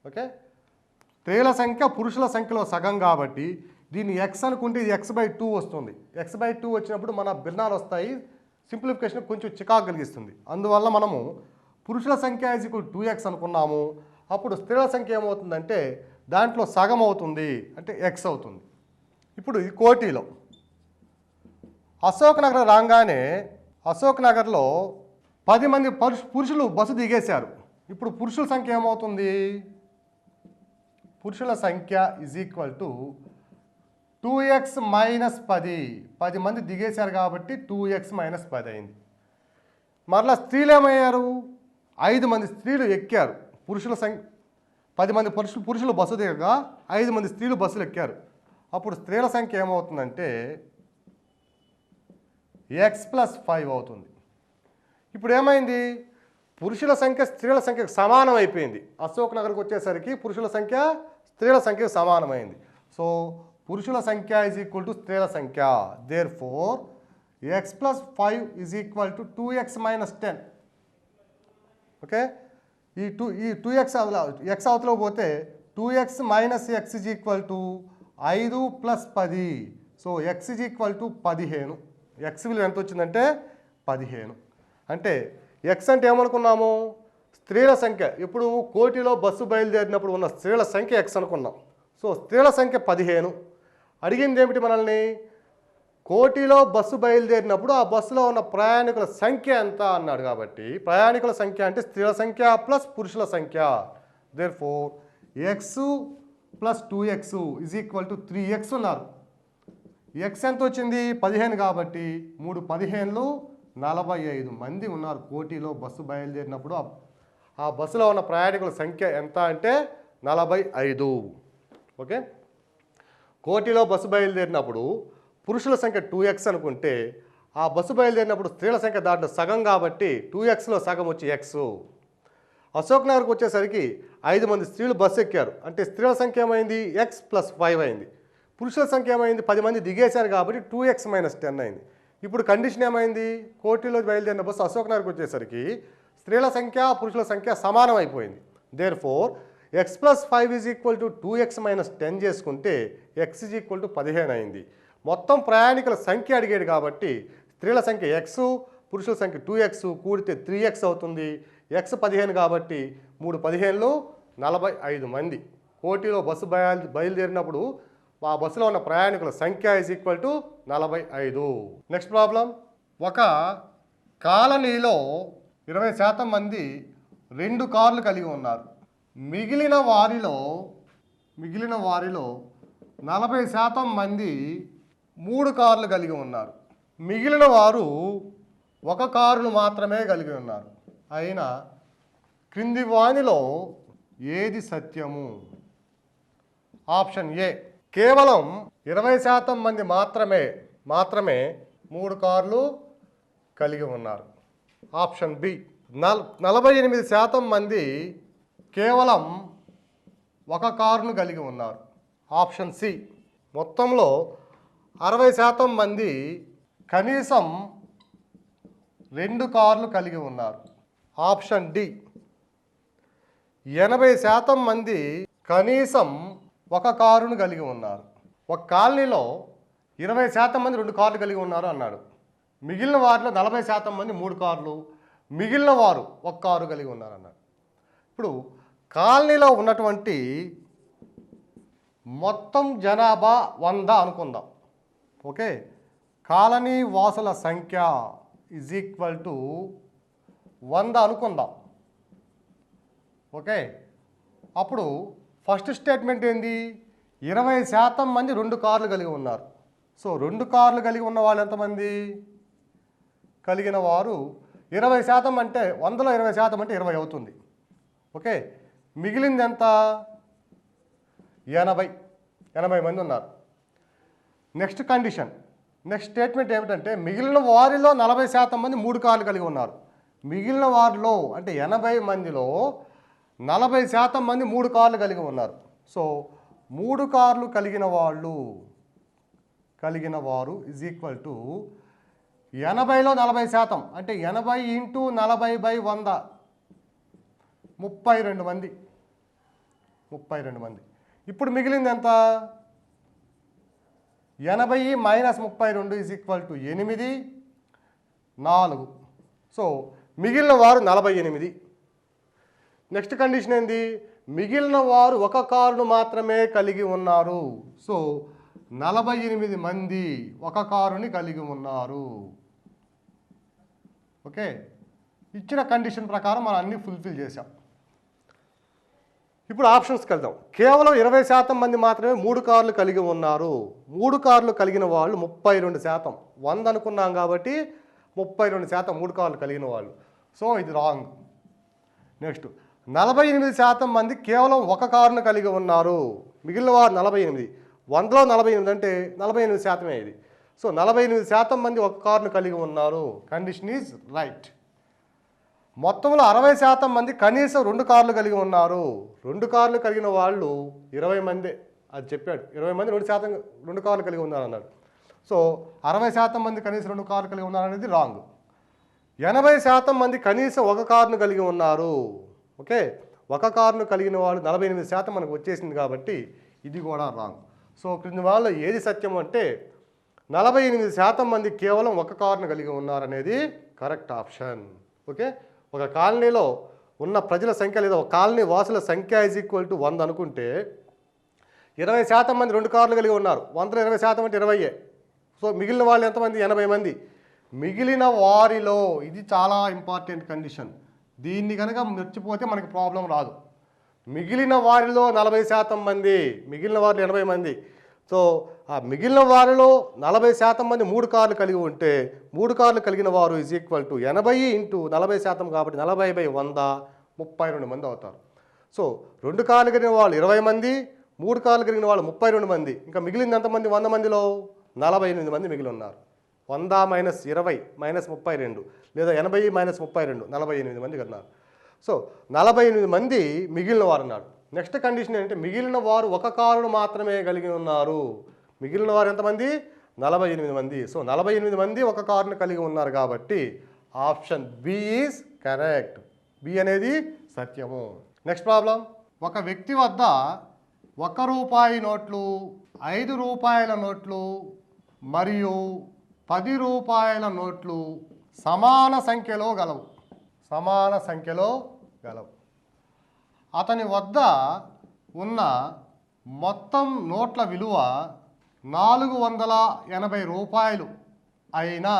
ఓకే, స్త్రీల సంఖ్య పురుషుల సంఖ్యలో సగం కాబట్టి దీన్ని x అనుకుంటే ఇది x/2 వస్తుంది. x/2 వచ్చినప్పుడు మన భిన్నాలు వస్తాయి, సింప్లిఫికేషన్ కొంచెం చికాకు కలిగిస్తుంది. అందువల్ల మనము పురుషుల సంఖ్య ఈజ్ ఈక్వల్ 2x అనుకున్నాము. అప్పుడు స్త్రీల సంఖ్య ఏమవుతుందంటే దాంట్లో సగం అవుతుంది, అంటే x అవుతుంది. ఇప్పుడు ఈ కోటిలో అశోక్ నగర్ రాగానే అశోక్ నగర్లో 10 మంది పురుషులు బస్సు దిగేశారు. ఇప్పుడు పురుషుల సంఖ్య ఏమవుతుంది? పురుషుల సంఖ్య is equal to 2x minus 10. 10 మంది దిగేశారు కాబట్టి 2x మైనస్ 10 అయింది. మరలా స్త్రీలు ఏమయ్యారు? 5 మంది స్త్రీలు ఎక్కారు. పురుషుల సంఖ్య 10 మంది పురుషులు బస్సు దిగగా 5 మంది స్త్రీలు బస్సులు ఎక్కారు. అప్పుడు స్త్రీల సంఖ్య ఏమవుతుందంటే x+5 అవుతుంది. ఇప్పుడు ఏమైంది? పురుషుల సంఖ్య స్త్రీల సంఖ్యకు సమానం అయిపోయింది. అశోక్ నగర్కి వచ్చేసరికి పురుషుల సంఖ్య స్త్రీల సంఖ్యకు సమానమైంది. సో పురుషుల సంఖ్య ఈజ్ ఈక్వల్ టు స్త్రీల సంఖ్య. Therefore x+5 is equal to 2x minus 10. Okay, ఈ 2x అవతల పోతే 2x minus x is equal to 5 + 10. So x is equal to 15. x విలువ ఎంత వచ్చిందంటే 15. అంటే x అంటే ఏమనుకున్నాము? స్త్రీల సంఖ్య. ఇప్పుడు కోటిలో బస్సు బయలుదేరినప్పుడు ఉన్న స్త్రీల సంఖ్య x అనుకున్నాం. సో స్త్రీల సంఖ్య 15. అడిగింది ఏమిటి మనల్ని? కోటిలో బస్సు బయలుదేరినప్పుడు ఆ బస్సులో ఉన్న ప్రయాణికుల సంఖ్య ఎంత అన్నాడు. కాబట్టి ప్రయాణికుల సంఖ్య అంటే స్త్రీల సంఖ్య ప్లస్ పురుషుల సంఖ్య. Therefore x + 2x is equal to 3x ఉన్నారు. x ఎంత వచ్చింది? 15 కాబట్టి 3 15లు 45 మంది ఉన్నారు కోటిలో బస్సు బయలుదేరినప్పుడు. ఆ బస్సులో ఉన్న ప్రయాణికుల సంఖ్య ఎంత అంటే 45. ఓకే, కోటిలో బస్సు బయలుదేరినప్పుడు పురుషుల సంఖ్య 2x అనుకుంటే ఆ బస్సు బయలుదేరినప్పుడు స్త్రీల సంఖ్య దాంట్లో సగం కాబట్టి 2xలో సగం వచ్చి x. అశోక్ నగర్కి వచ్చేసరికి 5 మంది స్త్రీలు బస్సు ఎక్కారు అంటే స్త్రీల సంఖ్య ఏమైంది x+5 అయింది. పురుషుల సంఖ్య ఏమైంది 10 మంది దిగేశారు కాబట్టి 2x - 10 అయింది. ఇప్పుడు కండిషన్ ఏమైంది కోటిలో బయలుదేరిన బస్సు అశోక్ నగర్కి వచ్చేసరికి స్త్రీల సంఖ్య పురుషుల సంఖ్య సమానం అయిపోయింది. దేర్ఫోర్ x+5 = 2x - 10 చేసుకుంటే x = 15 అయింది. మొత్తం ప్రయాణికుల సంఖ్య అడిగాడు కాబట్టి స్త్రీల సంఖ్య x పురుషుల సంఖ్య 2x కూడితే 3x అవుతుంది. x 15 కాబట్టి 3 15లు 45 మంది కోటిలో బస్సు బయలుదేరినప్పుడు ఆ బస్సులో ఉన్న ప్రయాణికుల సంఖ్య = 45. నెక్స్ట్ ప్రాబ్లం, ఒక కాలనీలో 20% మంది 2 కార్లు కలిగి ఉన్నారు. మిగిలిన వారిలో 40% మంది 3 కార్లు కలిగి ఉన్నారు. మిగిలిన వారు 1 కారును మాత్రమే కలిగి ఉన్నారు. అయినా క్రింది వానిలో ఏది సత్యము? ఆప్షన్ ఏ, కేవలం 20% మంది మాత్రమే 3 కార్లు కలిగి ఉన్నారు. ఆప్షన్ బి, 48% మంది కేవలం 1 కారును కలిగి ఉన్నారు. ఆప్షన్ సి, మొత్తంలో 60% మంది కనీసం 2 కార్లు కలిగి ఉన్నారు. ఆప్షన్ డి, 80% మంది కనీసం 1 కారును కలిగి ఉన్నారు. ఒక కాలనీలో 20% మంది 2 కార్లు కలిగి ఉన్నారు అన్నాడు. మిగిలిన వారిలో 40% మంది 3 కార్లు, మిగిలిన వారు 1 కారు కలిగి ఉన్నారు అన్నాడు. ఇప్పుడు కాలనీలో ఉన్నటువంటి మొత్తం జనాభా 100 అనుకుందాం. ఓకే, కాలనీ వాసుల సంఖ్య = 100 అనుకుందాం. ఓకే, అప్పుడు ఫస్ట్ స్టేట్మెంట్ ఏంది? 20% మంది 2 కార్లు కలిగి ఉన్నారు. సో 2 కార్లు కలిగి ఉన్న వాళ్ళు ఎంతమంది? కలిగిన వారు 20% అంటే 100లో 20% అంటే 20 అవుతుంది. ఓకే, మిగిలింది ఎంత? 80 మంది ఉన్నారు. నెక్స్ట్ కండిషన్, నెక్స్ట్ స్టేట్మెంట్ ఏమిటంటే మిగిలిన వారిలో 40% మంది 3 కార్లు కలిగి ఉన్నారు. మిగిలిన వారిలో అంటే 80 మందిలో 40% మంది 3 కార్లు కలిగి ఉన్నారు. సో 3 కార్లు కలిగిన వారు = 80లో 40% అంటే 80 × 40/100 32 మంది. ఇప్పుడు మిగిలింది ఎంత? 80 - 32 = 8, 4. సో మిగిలిన వారు 48. నెక్స్ట్ కండిషన్ ఏంది? మిగిలిన వారు 1 కారును మాత్రమే కలిగి ఉన్నారు. సో 48 మంది 1 కారుని కలిగి ఉన్నారు. ఓకే, ఇచ్చిన కండిషన్ ప్రకారం మనం అన్నీ ఫుల్ఫిల్ చేసాం. ఇప్పుడు ఆప్షన్స్కి వెళ్దాం. కేవలం 20% మంది మాత్రమే 3 కార్లు కలిగి ఉన్నారు. 3 కార్లు కలిగిన వాళ్ళు 32%. 100 అనుకున్నాం కాబట్టి 32% 3 కార్లు కలిగిన వాళ్ళు. సో ఇది రాంగ్. నెక్స్ట్ 48% మంది కేవలం 1 కారును కలిగి ఉన్నారు. మిగిలిన వారు 48. 100లో 48 అంటే 48% ఇది. సో 48% మంది 1 కారును కలిగి ఉన్నారు. Condition is right. మొత్తంలో 60% మంది కనీసం 2 కార్లు కలిగి ఉన్నారు. 2 కార్లు కలిగిన వాళ్ళు 20 మందే. అది చెప్పాడు. 20 మంది 2 కార్లు కలిగి ఉన్నారు అన్నాడు. సో 60% మంది కనీసం 2 కార్లు కలిగి ఉన్నారు అనేది రాంగ్. 80% మంది కనీసం 1 కారును కలిగి ఉన్నారు. ఓకే, 1 కారును కలిగిన వాళ్ళు 48% మనకు వచ్చేసింది కాబట్టి ఇది కూడా రాంగ్. సో క్రింది వాళ్ళలో ఏది సత్యం అంటే 48% మంది కేవలం 1 కారును కలిగి ఉన్నారనేది కరెక్ట్ ఆప్షన్. ఓకే, ఒక కాలనీలో ఉన్న ప్రజల సంఖ్య లేదా ఒక కాలనీ వాసుల సంఖ్య = 100 అనుకుంటే 20% మంది 2 కార్లు కలిగి ఉన్నారు. 100లో 20% అంటే 20. సో మిగిలిన వాళ్ళు ఎంతమంది? 80 మంది. మిగిలిన వారిలో, ఇది చాలా ఇంపార్టెంట్ కండిషన్, దీన్ని కనుక మర్చిపోతే మనకి ప్రాబ్లం రాదు. మిగిలిన వారిలో 40% మంది, మిగిలిన వారిలో 80 మంది. సో ఆ మిగిలిన వారిలో 40% మంది 3 కార్లు కలిగి ఉంటే 3 కార్లు కలిగిన వారు = 80 × 40% కాబట్టి 40/100 32 మంది అవుతారు. సో 2 కార్లు కలిగిన వాళ్ళు 20 మంది, 3 కార్లు కలిగిన వాళ్ళు 32 మంది, ఇంకా మిగిలింది ఎంతమంది? 100 మందిలో 48 మంది మిగిలి ఉన్నారు. 100 - 20 - 32 లేదా 80 - 32 48 మంది ఉన్నారు. సో 48 మంది మిగిలిన వారు ఉన్నారు. నెక్స్ట్ కండిషన్ ఏంటంటే మిగిలిన వారు ఒక కారును మాత్రమే కలిగి ఉన్నారు. మిగిలిన వారు ఎంతమంది? 48 మంది. సో 48 మంది ఒక కారును కలిగి ఉన్నారు కాబట్టి option B is correct. B అనేది సత్యము. Next problem. ఒక వ్యక్తి వద్ద 1 రూపాయి నోట్లు, 5 రూపాయల నోట్లు మరియు 10 రూపాయల నోట్లు సమాన సంఖ్యలో గలవు. సమాన సంఖ్యలో గలవు. అతని వద్ద ఉన్న మొత్తం నోట్ల విలువ 480 రూపాయలు అయినా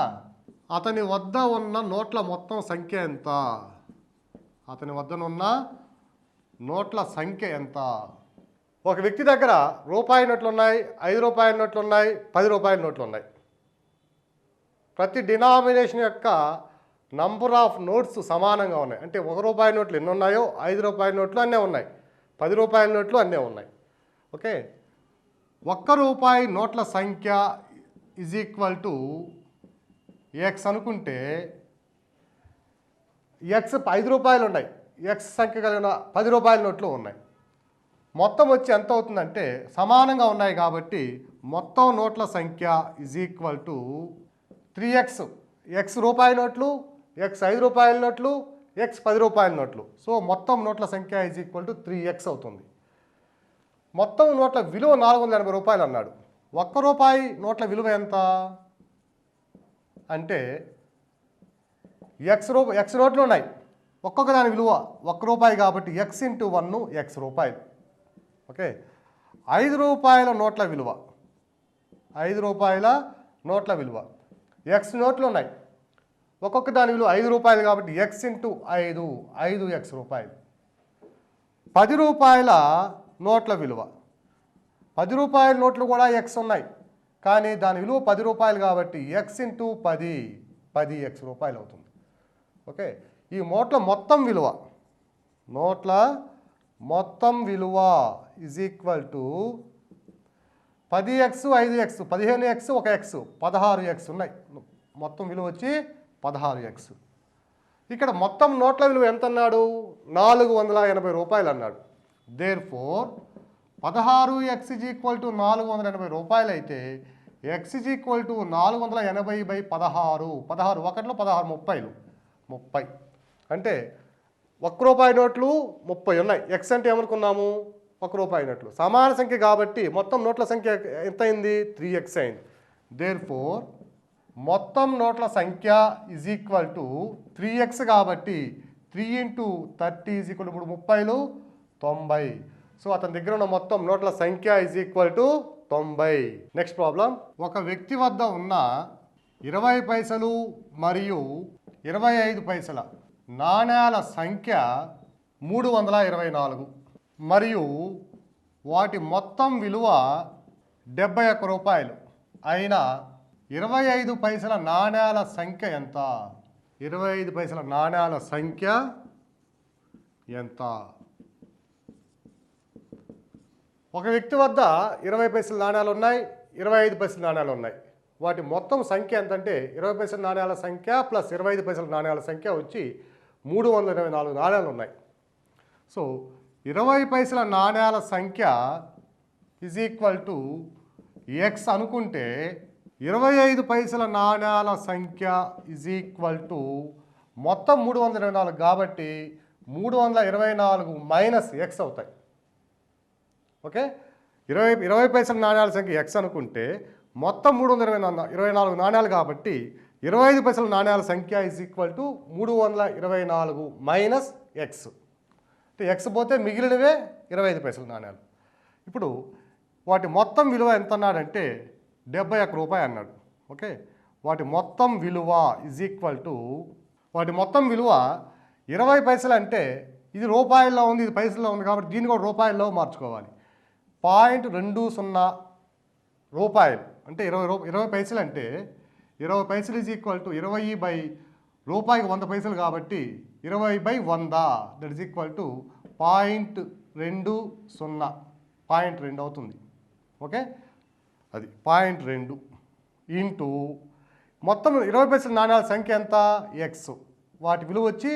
అతని వద్ద ఉన్న నోట్ల మొత్తం సంఖ్య ఎంత? అతని వద్దనున్న నోట్ల సంఖ్య ఎంత? ఒక వ్యక్తి దగ్గర రూపాయి నోట్లు ఉన్నాయి, 5 రూపాయల నోట్లు ఉన్నాయి, 10 రూపాయల నోట్లు ఉన్నాయి. ప్రతి డినామినేషన్ యొక్క నంబర్ ఆఫ్ నోట్స్ సమానంగా ఉన్నాయి. అంటే 1 రూపాయి నోట్లు ఎన్ని ఉన్నాయో 5 రూపాయల నోట్లు అన్నీ ఉన్నాయి, 10 రూపాయల నోట్లు అన్నీ ఉన్నాయి. ఓకే, 1 రూపాయి నోట్ల సంఖ్య ఈజ్ ఈక్వల్ టు ఎక్స్ అనుకుంటే ఎక్స్ 5 రూపాయలు ఉన్నాయి, ఎక్స్ సంఖ్య కలిగిన 10 రూపాయల నోట్లు ఉన్నాయి. మొత్తం వచ్చి ఎంత అవుతుందంటే సమానంగా ఉన్నాయి కాబట్టి మొత్తం నోట్ల సంఖ్య is equal to 3x. X రూపాయి నోట్లు, ఎక్స్ 5 రూపాయల నోట్లు, ఎక్స్ 10 రూపాయల నోట్లు. సో మొత్తం నోట్ల సంఖ్య ఈజ్ ఈక్వల్ టు 3x అవుతుంది. మొత్తం నోట్ల విలువ 480 రూపాయలు అన్నాడు. 1 రూపాయి నోట్ల విలువ ఎంత అంటే ఎక్స్ నోట్లు ఉన్నాయి, ఒక్కొక్క దాని విలువ 1 రూపాయి కాబట్టి ఎక్స్ ఇంటూ 1 ఎక్స్ రూపాయలు. ఓకే, 5 రూపాయల నోట్ల విలువ, 5 రూపాయల నోట్ల విలువ, ఎక్స్ నోట్లు ఉన్నాయి, ఒక్కొక్క దాని విలువ 5 రూపాయలు కాబట్టి ఎక్స్ ఇంటూ 5 5 ఎక్స్ రూపాయలు. 10 రూపాయల నోట్ల విలువ, 10 రూపాయల నోట్లు కూడా ఎక్స్ ఉన్నాయి కానీ దాని విలువ 10 రూపాయలు కాబట్టి ఎక్స్ ఇంటూ 10 10 ఎక్స్ రూపాయలు అవుతుంది. ఓకే, ఈ నోట్ల మొత్తం విలువ, నోట్ల మొత్తం విలువ is equal to 10x 5x 15x 1x 16x ఉన్నాయి. మొత్తం విలువ వచ్చి 16x. ఇక్కడ మొత్తం నోట్ల విలువ ఎంత అన్నాడు? 480 రూపాయలు అన్నాడు. Therefore 16x is equal to 480 రూపాయలు అయితే ఎక్స్ ఈజ్ ఈక్వల్ టు 480/16. 16 ఒకటిలో 16 30 అంటే 1 రూపాయి నోట్లు 30 ఉన్నాయి. ఎక్స్ అంటే ఏమనుకున్నాము? 1 రూపాయి నోట్లు. సమాన సంఖ్య కాబట్టి మొత్తం నోట్ల సంఖ్య ఎంత అయింది? 3x అయింది. దేర్ ఫోర్ మొత్తం నోట్ల సంఖ్య ఈజ్ ఈక్వల్ టు 3x కాబట్టి 3 × 30 ఈజ్ ఈక్వల్ ఇప్పుడు 30లు 90. సో అతని దగ్గర ఉన్న మొత్తం నోట్ల సంఖ్య is equal to 90. Next problem. ఒక వ్యక్తి వద్ద ఉన్న 20 పైసలు మరియు 25 పైసల నాణేల సంఖ్య 324 మరియు వాటి మొత్తం విలువ 71 రూపాయలు అయినా 25 పైసల నాణేల సంఖ్య ఎంత? 25 పైసల నాణేల సంఖ్య ఎంత? ఒక వ్యక్తి వద్ద 20 పైసల నాణేలు ఉన్నాయి, 25 పైసల నాణేలు ఉన్నాయి. వాటి మొత్తం సంఖ్య ఎంతంటే 20 పైసల నాణేల సంఖ్య ప్లస్ 25 పైసల నాణేల సంఖ్య వచ్చి 324 నాణేలు ఉన్నాయి. సో 20 పైసల నాణేల సంఖ్య ఈజ్ ఈక్వల్ టు ఎక్స్ అనుకుంటే 25 పైసల నాణేల సంఖ్య ఈజ్ ఈక్వల్ టు మొత్తం 324 కాబట్టి 324 మైనస్ ఎక్స్ అవుతాయి. ఓకే, 20 పైసల నాణేల సంఖ్య ఎక్స్ అనుకుంటే మొత్తం 324 నాణేలు కాబట్టి 25 పైసల నాణేల సంఖ్య is equal to 324 minus X. అంటే ఎక్స్ పోతే మిగిలినవే 25 పైసల నాణేలు. ఇప్పుడు వాటి మొత్తం విలువ ఎంత అన్నాడంటే 71 రూపాయి అన్నాడు. ఓకే, వాటి మొత్తం విలువ ఈజ్ ఈక్వల్ టు వాటి మొత్తం విలువ 20 పైసలు అంటే ఇది రూపాయల్లో ఉంది, ఇది పైసల్లో ఉంది కాబట్టి దీన్ని కూడా రూపాయల్లో మార్చుకోవాలి. 0.20 రూపాయలు అంటే 20 పైసలు అంటే 20 పైసలు ఈజ్ ఈక్వల్ టు 20 రూపాయికి 100 పైసలు కాబట్టి 20/100 దట్ ఈజ్ ఈక్వల్ టు 0.20. 0.2 అవుతుంది. ఓకే, అది 0.2 ఇంటూ మొత్తం 20 పైసల నాణ్యాల సంఖ్య ఎంత, ఎక్స్, వాటి విలువ వచ్చి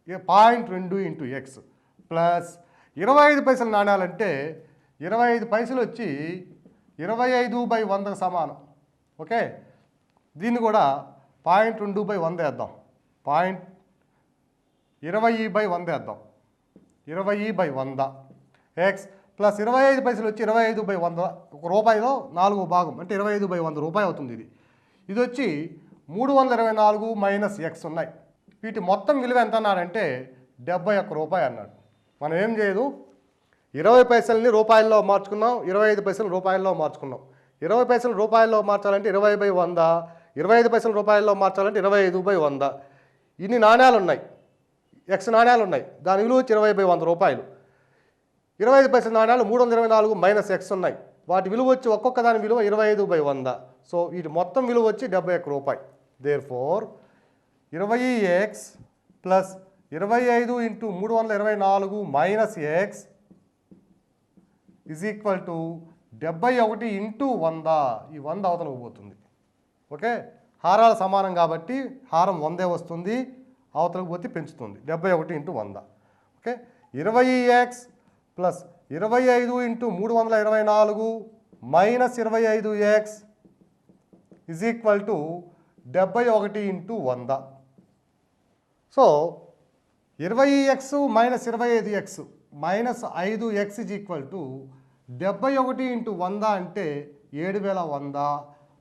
0.2 ఇంటూ ఎక్స్ ప్లస్ 25 పైసల నాణ్యాలంటే 25 పైసలు వచ్చి 25/100 సమానం. ఓకే, దీన్ని కూడా 0.2/100 వేద్దాం, 20/100 వేద్దాం, 20/100 ఎక్స్ ప్లస్ 25 పైసలు వచ్చి 25/100, ఒక రూపాయిలో 4వ భాగం అంటే 25/100 రూపాయి అవుతుంది. ఇది వచ్చి 324 మైనస్ ఎక్స్ ఉన్నాయి. వీటి మొత్తం విలువ ఎంత అన్నాడంటే 71 రూపాయి అన్నాడు. మనం ఏం చేయదు, 20 పైసలని రూపాయల్లో మార్చుకున్నాం, 25 పైసలు రూపాయల్లో మార్చుకున్నాం. 20 పైసలు రూపాయల్లో మార్చాలంటే 20/100, 25 పైసలు రూపాయల్లో మార్చాలంటే 25/100. ఇన్ని నాణ్యాలు ఉన్నాయి, ఎక్స్ నాణ్యాలు ఉన్నాయి, దాని విలువ వచ్చి 20/100 రూపాయలు. 25 పైసల నాణ్యాలు 324 మైనస్ ఎక్స్ ఉన్నాయి, వాటి విలువ వచ్చి ఒక్కొక్క దాని విలువ 25/100. సో వీటి మొత్తం విలువ వచ్చి 71 రూపాయి. Therefore 20x plus 25 into 324 minus X is equal to 71 into 100. ఈ 100 అవతలకు పోతుంది. ఓకే, హారాలు సమానం కాబట్టి హారం 100 వస్తుంది, అవతలకు పోతే పెంచుతుంది. 71 into 100. Okay, 20x plus 25 into 324 minus 25x is equal to 71 into 100. So 20x minus 25x minus 5x is equal to 71 into 100 అంటే 7100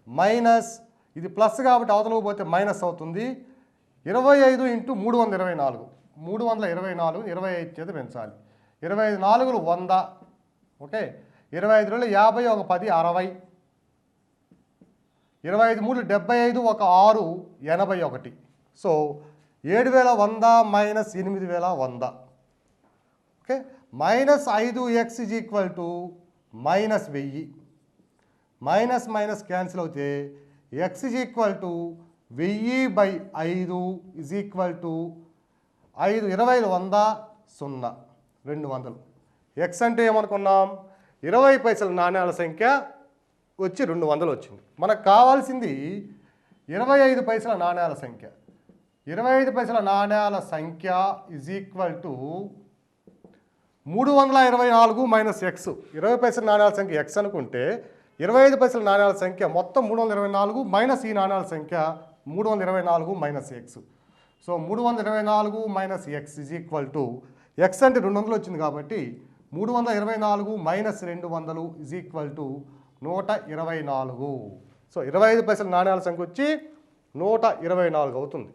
మైనస్ ఇది ప్లస్ కాబట్టి అవతలకు పోతే మైనస్ అవుతుంది. 25 ఇంటూ 324, 324 25 చేత పెంచాలి. 25 4లు 100. ఓకే, 25 2 50, ఒక 10 60, 25 3 75, ఒక 6 81. So 7100 minus 8100. Okay, minus 5x is equal to minus 1000. Minus minus cancel అవుతే x is equal to 1000/5 is equal to 5 20 100 0 200. X అంటే ఏమనుకున్నాం, 20 పైసల నాణ్యాల సంఖ్య వచ్చి 200 వచ్చింది. మనకు కావాల్సింది 25 పైసల నాణ్యాల సంఖ్య. 25 పైసల నాణ్యాల సంఖ్య is equal to 324 minus X. 20 పైసల నాణ్యాల సంఖ్య ఎక్స్ అనుకుంటే 25 పైసల నాణ్యాల సంఖ్య మొత్తం 324 మైనస్ ఈ నాణ్యాల సంఖ్య 324 minus X. So 324 minus X is equal to X అంటే 200 వచ్చింది కాబట్టి 324 minus 200 is equal to 124. So 25 పైసల నాణ్యాల సంఖ్య వచ్చి 124 అవుతుంది.